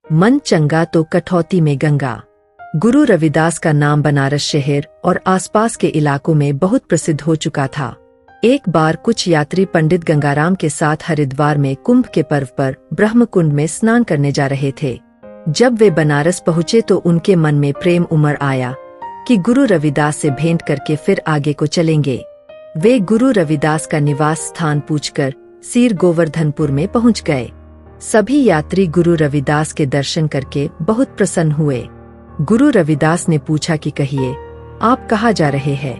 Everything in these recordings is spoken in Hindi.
मन चंगा तो कठौती में गंगा। गुरु रविदास का नाम बनारस शहर और आसपास के इलाकों में बहुत प्रसिद्ध हो चुका था। एक बार कुछ यात्री पंडित गंगाराम के साथ हरिद्वार में कुंभ के पर्व पर ब्रह्मकुंड में स्नान करने जा रहे थे। जब वे बनारस पहुंचे तो उनके मन में प्रेम उमड़ आया कि गुरु रविदास से भेंट करके फिर आगे को चलेंगे। वे गुरु रविदास का निवास स्थान पूछकर सीर गोवर्धनपुर में पहुंच गए। सभी यात्री गुरु रविदास के दर्शन करके बहुत प्रसन्न हुए। गुरु रविदास ने पूछा कि कहिए, आप कहाँ जा रहे हैं?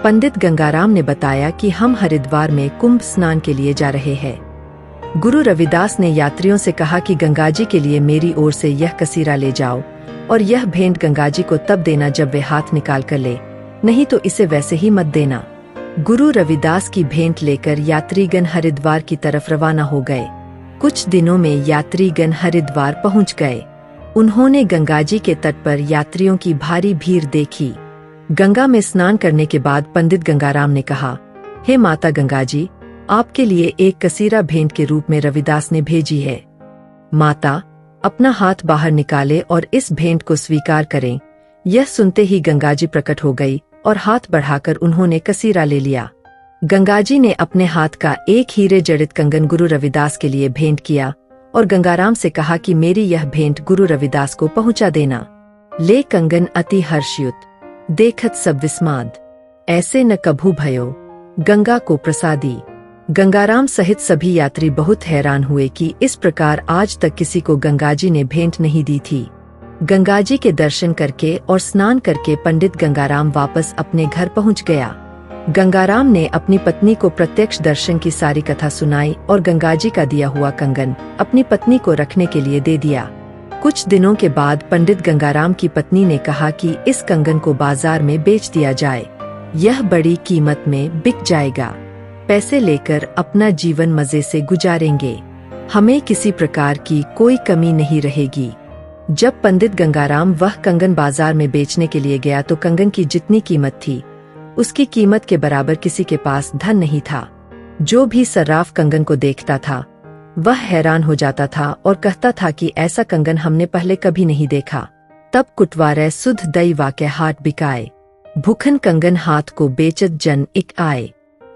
पंडित गंगाराम ने बताया कि हम हरिद्वार में कुंभ स्नान के लिए जा रहे हैं। गुरु रविदास ने यात्रियों से कहा कि गंगा जी के लिए मेरी ओर से यह कसीरा ले जाओ और यह भेंट गंगा जी को तब देना जब वे हाथ निकाल कर ले, नहीं तो इसे वैसे ही मत देना। गुरु रविदास की भेंट लेकर यात्रीगण हरिद्वार की तरफ रवाना हो गए। कुछ दिनों में यात्रीगण हरिद्वार पहुंच गए। उन्होंने गंगा जी के तट पर यात्रियों की भारी भीड़ देखी। गंगा में स्नान करने के बाद पंडित गंगाराम ने कहा, हे माता गंगा जी, आपके लिए एक कसीरा भेंट के रूप में रविदास ने भेजी है। माता, अपना हाथ बाहर निकाले और इस भेंट को स्वीकार करें। यह सुनते ही गंगा जी प्रकट हो गई और हाथ बढ़ाकर उन्होंने कसीरा ले लिया। गंगा जी ने अपने हाथ का एक हीरे जड़ित कंगन गुरु रविदास के लिए भेंट किया और गंगाराम से कहा कि मेरी यह भेंट गुरु रविदास को पहुंचा देना। ले कंगन अति हर्षयुत, देखत सब विस्माद, ऐसे न कभू भयो, गंगा को प्रसादी। गंगाराम सहित सभी यात्री बहुत हैरान हुए कि इस प्रकार आज तक किसी को गंगा जी ने भेंट नहीं दी थी। गंगा जी के दर्शन करके और स्नान करके पंडित गंगाराम वापस अपने घर पहुंच गया। गंगाराम ने अपनी पत्नी को प्रत्यक्ष दर्शन की सारी कथा सुनाई और गंगा जी का दिया हुआ कंगन अपनी पत्नी को रखने के लिए दे दिया। कुछ दिनों के बाद पंडित गंगाराम की पत्नी ने कहा कि इस कंगन को बाजार में बेच दिया जाए, यह बड़ी कीमत में बिक जाएगा। पैसे लेकर अपना जीवन मजे से गुजारेंगे, हमें किसी प्रकार की कोई कमी नहीं रहेगी। जब पंडित गंगाराम वह कंगन बाजार में बेचने के लिए गया तो कंगन की जितनी कीमत थी उसकी कीमत के बराबर किसी के पास धन नहीं था। जो भी सर्राफ कंगन को देखता था वह हैरान हो जाता था और कहता था कि ऐसा कंगन हमने पहले कभी नहीं देखा। तब कुटवारे सुध दई वाके हाट बिकाए, भूखन कंगन हाथ को बेचत जन इक आए।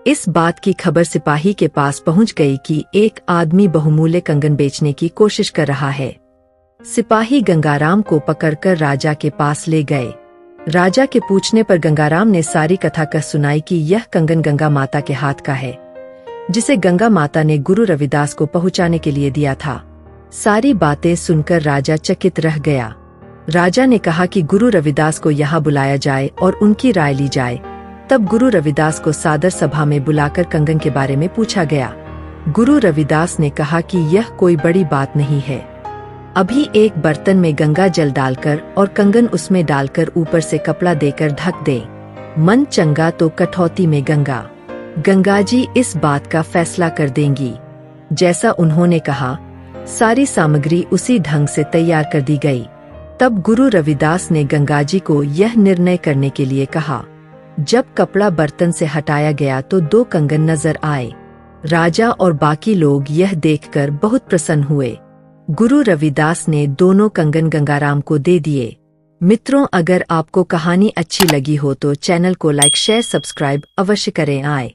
इस बात की खबर सिपाही के पास पहुंच गई कि एक आदमी बहुमूल्य कंगन बेचने की कोशिश कर रहा है। सिपाही गंगाराम को पकड़कर राजा के पास ले गए। राजा के पूछने पर गंगाराम ने सारी कथा कह सुनाई कि यह कंगन गंगा माता के हाथ का है, जिसे गंगा माता ने गुरु रविदास को पहुंचाने के लिए दिया था। सारी बातें सुनकर राजा चकित रह गया। राजा ने कहा कि गुरु रविदास को यहाँ बुलाया जाए और उनकी राय ली जाए। तब गुरु रविदास को सादर सभा में बुलाकर कंगन के बारे में पूछा गया। गुरु रविदास ने कहा कि यह कोई बड़ी बात नहीं है, अभी एक बर्तन में गंगा जल डालकर और कंगन उसमें डालकर ऊपर से कपड़ा देकर ढक दे। मन चंगा तो कठौती में गंगा। गंगा जी इस बात का फैसला कर देंगी। जैसा उन्होंने कहा, सारी सामग्री उसी ढंग से तैयार कर दी गई। तब गुरु रविदास ने गंगा जी को यह निर्णय करने के लिए कहा। जब कपड़ा बर्तन से हटाया गया तो 2 कंगन नजर आए। राजा और बाकी लोग यह देखकर बहुत प्रसन्न हुए। गुरु रविदास ने दोनों कंगन गंगाराम को दे दिए। मित्रों, अगर आपको कहानी अच्छी लगी हो तो चैनल को लाइक शेयर सब्सक्राइब अवश्य करें। आए